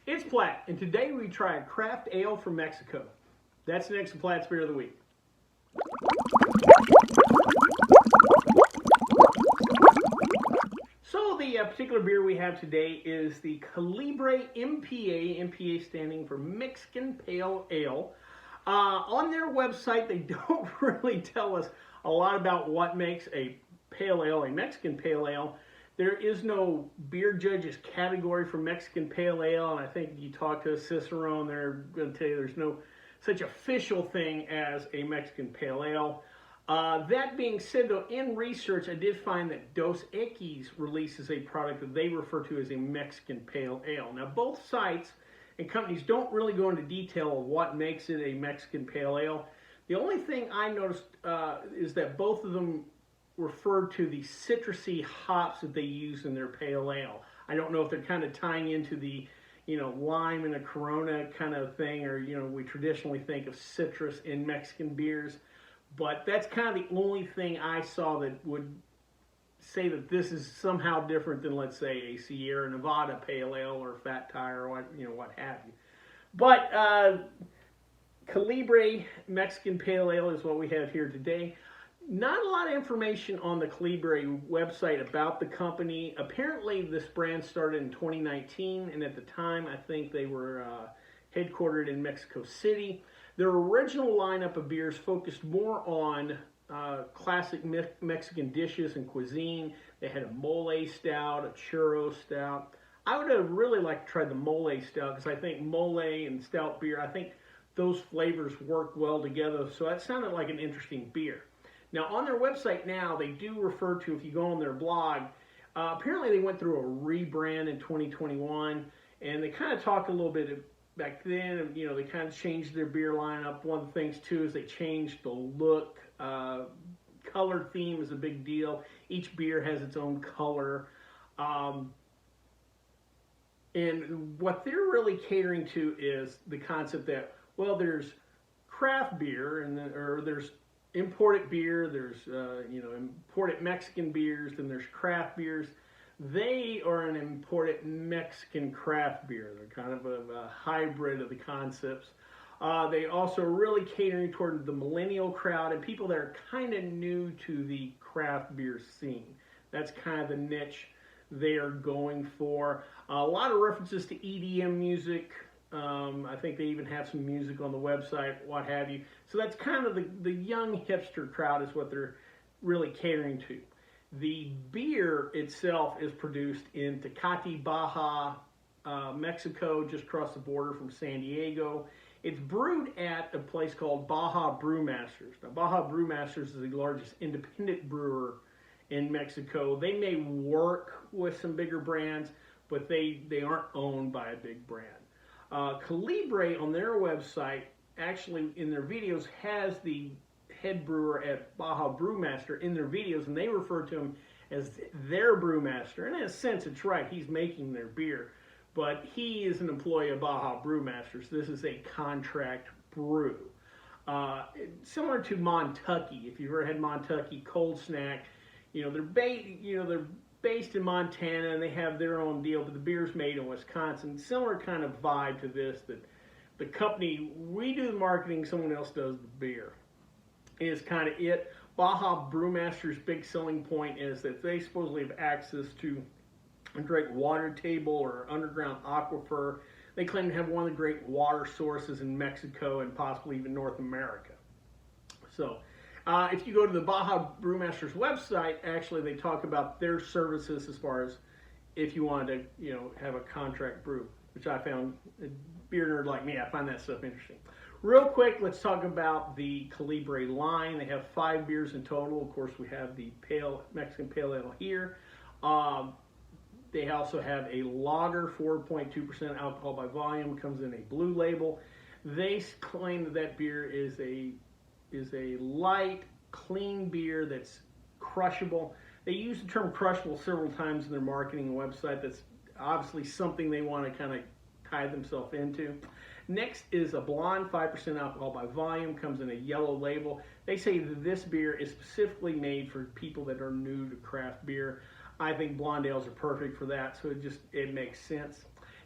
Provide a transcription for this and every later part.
It's Platt, and today we try a craft ale from Mexico. That's the next Platt's Beer of the Week. So the particular beer we have today is the Colibre MPA, MPA standing for Mexican Pale Ale. On their website, they don't really tell us a lot about what makes a pale ale, a Mexican pale ale. There is no beer judges category for Mexican pale ale, and I think you talk to a Cicerone, they're going to tell you there's no such official thing as a Mexican pale ale. That being said, though, in research, I did find that Dos Equis releases a product that they refer to as a Mexican pale ale. Now, both sites and companies don't really go into detail of what makes it a Mexican pale ale. The only thing I noticed is that both of them refer to the citrusy hops that they use in their pale ale. I don't know if they're kind of tying into the, lime and a Corona kind of thing, or, we traditionally think of citrus in Mexican beers. But that's kind of the only thing I saw that would say that this is somehow different than, let's say, a Sierra Nevada pale ale or Fat Tire or what have you. But Colibre Mexican Pale Ale is what we have here today. Not a lot of information on the Colibre website about the company. Apparently, this brand started in 2019, and at the time, I think they were headquartered in Mexico City. Their original lineup of beers focused more on classic Mexican dishes and cuisine. They had a mole stout, a churro stout. I would have really liked to try the mole stout because I think mole and stout beer, I think those flavors work well together. So that sounded like an interesting beer. Now, on their website now, they do refer to, if you go on their blog, apparently they went through a rebrand in 2021, and they kind of talked a little bit back then, they kind of changed their beer lineup. One of the things, too, is they changed the look. Color theme is a big deal. Each beer has its own color. And what they're really catering to is the concept that, well, there's craft beer, or there's imported beer, there's imported Mexican beers, then there's craft beers. They are an imported Mexican craft beer. They're kind of a hybrid of the concepts. They also are really catering toward the millennial crowd and people that are kind of new to the craft beer scene. That's kind of the niche they are going for. A lot of references to EDM music. I think they even have some music on the website, what have you. So that's kind of the young hipster crowd is what they're really catering to. The beer itself is produced in Tecate, Baja, Mexico, just across the border from San Diego. It's brewed at a place called Baja Brewmasters. Now, Baja Brewmasters is the largest independent brewer in Mexico. They may work with some bigger brands, but they aren't owned by a big brand. Colibre on their website, actually in their videos, has the head brewer at Baja Brewmaster in their videos, and they refer to him as their brewmaster. And in a sense, it's right. He's making their beer, but he is an employee of Baja Brewmasters. This is a contract brew. Similar to Montucky. If you've ever had Montucky cold snack, they're based in Montana and they have their own deal, but the beer's made in Wisconsin. Similar kind of vibe to this, that the company, we do the marketing, someone else does the beer, is kind of it. Baja Brewmaster's big selling point is that they supposedly have access to a great water table or underground aquifer. They claim to have one of the great water sources in Mexico and possibly even North America. So if you go to the Baja Brewmaster's website, actually they talk about their services as far as if you wanted to, have a contract brew, which I found, a beer nerd like me, I find that stuff interesting. Real quick, let's talk about the Colibre line. They have 5 beers in total. Of course, we have the Mexican Pale Ale here. They also have a lager, 4.2% alcohol by volume, comes in a blue label. They claim that beer is a light, clean beer that's crushable. They use the term crushable several times in their marketing website. That's obviously something they want to kind of tie themselves into. Next is a blonde, 5% alcohol by volume, comes in a yellow label. They say that this beer is specifically made for people that are new to craft beer. I think blonde ales are perfect for that, so it makes sense.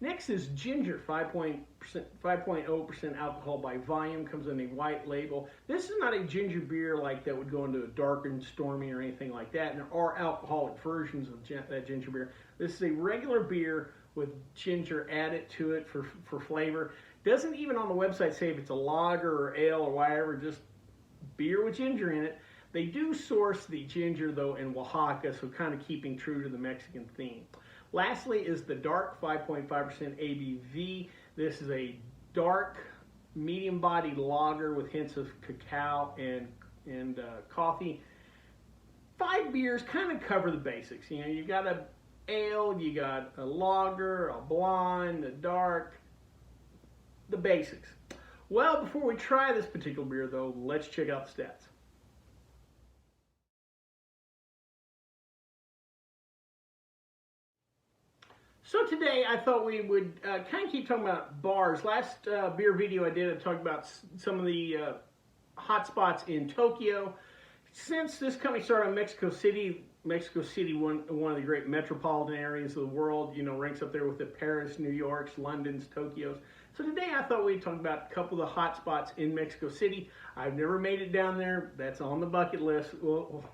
Next is ginger, 5.0% alcohol by volume, comes in a white label. This is not a ginger beer like that would go into a dark and stormy or anything like that. And there are alcoholic versions of that ginger beer. This is a regular beer with ginger added to it for flavor. Doesn't even on the website say if it's a lager or ale or whatever, just beer with ginger in it. They do source the ginger though in Oaxaca, so kind of keeping true to the Mexican theme. Lastly is the dark, 5.5% ABV. This is a dark, medium-bodied lager with hints of cacao and coffee. 5 beers kind of cover the basics. You know, you got a ale, you got a lager, a blonde, a dark, the basics. Well, before we try this particular beer, though, let's check out the stats. So today I thought we would kind of keep talking about bars. Last beer video I did, I talked about some of the hot spots in Tokyo. Since this company started in Mexico City, one of the great metropolitan areas of the world, you know, ranks up there with the Paris, New Yorks, Londons, Tokyos. So today I thought we'd talk about a couple of the hot spots in Mexico City. I've never made it down there. That's on the bucket list. We'll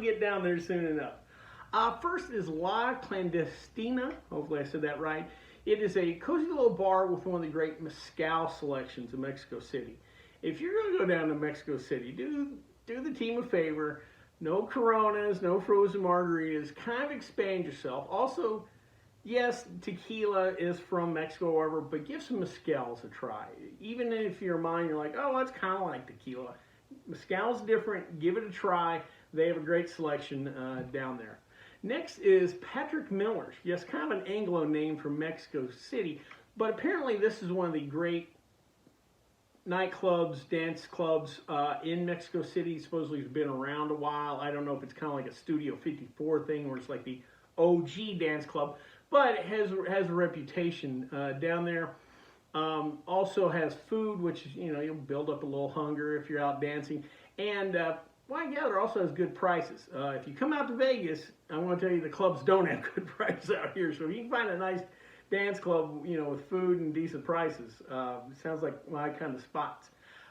get down there soon enough. First is La Clandestina. Hopefully I said that right. It is a cozy little bar with one of the great mezcal selections in Mexico City. If you're going to go down to Mexico City, do the team a favor. No Coronas, no frozen margaritas. Kind of expand yourself. Also, yes, tequila is from Mexico, however, but give some mezcals a try. Even if your mind, you're like, oh, that's kind of like tequila. Mezcal's different. Give it a try. They have a great selection down there. Next is Patrick Miller's. Yes, kind of an Anglo name from Mexico City, but apparently this is one of the great nightclubs, dance clubs in Mexico City. Supposedly it's been around a while. I don't know if it's kind of like a Studio 54 thing where it's like the OG dance club, but it has a reputation down there. Also has food, which, you know, you'll build up a little hunger if you're out dancing. And well, I gather also has good prices. If you come out to Vegas, I'm going to tell you the clubs don't have good prices out here. So if you can find a nice dance club, you know, with food and decent prices, it sounds like my kind of spots.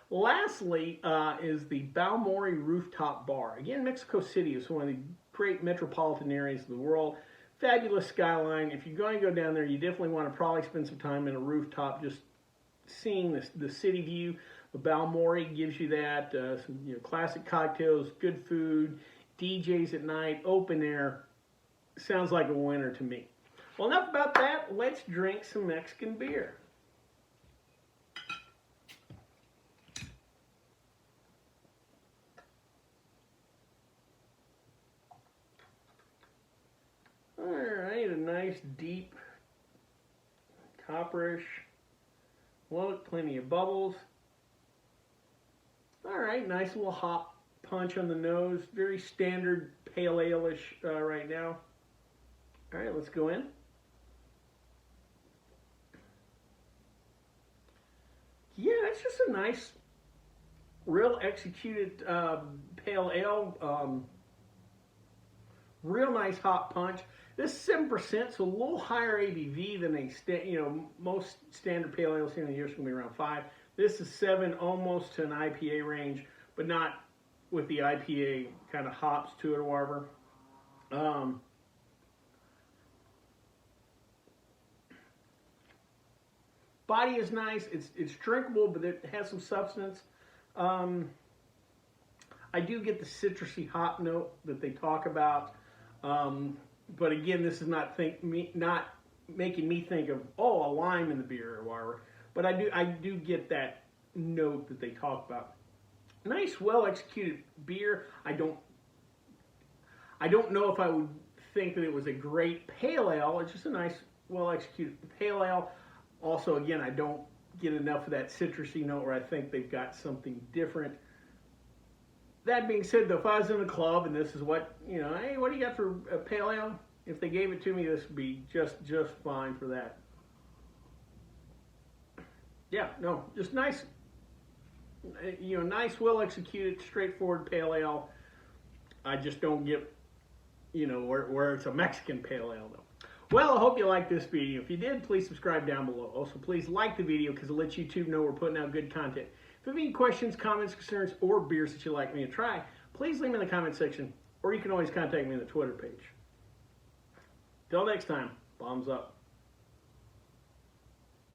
Lastly is the Balmori Rooftop Bar. Again, Mexico City is one of the great metropolitan areas of the world. Fabulous skyline. If you're going to go down there, you definitely want to probably spend some time in a rooftop just seeing the city view. The Balmori gives you that, some, you know, classic cocktails, good food, DJs at night, open air. Sounds like a winner to me. Well, enough about that. Let's drink some Mexican beer. All right, a nice deep copperish look, plenty of bubbles. All right, nice little hop punch on the nose. Very standard pale ale-ish right now. All right, let's go in. Yeah, it's just a nice, real executed pale ale. Real nice hop punch. This is 7%, so a little higher ABV than most standard pale ales here in the year is going to be around 5. This is 7, almost to an IPA range, but not with the IPA kind of hops to it or whatever. Body is nice. It's drinkable, but it has some substance. I do get the citrusy hop note that they talk about. But again, this is not making me think of, oh, a lime in the beer or whatever. But I do get that note that they talk about. Nice, well executed beer. I don't know if I would think that it was a great pale ale. It's just a nice, well executed pale ale. Also, again, I don't get enough of that citrusy note where I think they've got something different. That being said, though, if I was in a club and this is what, you know, hey, what do you got for a pale ale? If they gave it to me, this would be just fine for that. Yeah, no, just nice, you know, nice, well executed, straightforward pale ale. I just don't get, you know, where it's a Mexican pale ale, though. Well, I hope you liked this video. If you did, please subscribe down below. Also, please like the video because it lets YouTube know we're putting out good content. If you have any questions, comments, concerns, or beers that you'd like me to try, please leave them in the comment section, or you can always contact me on the Twitter page. Till next time, bombs up.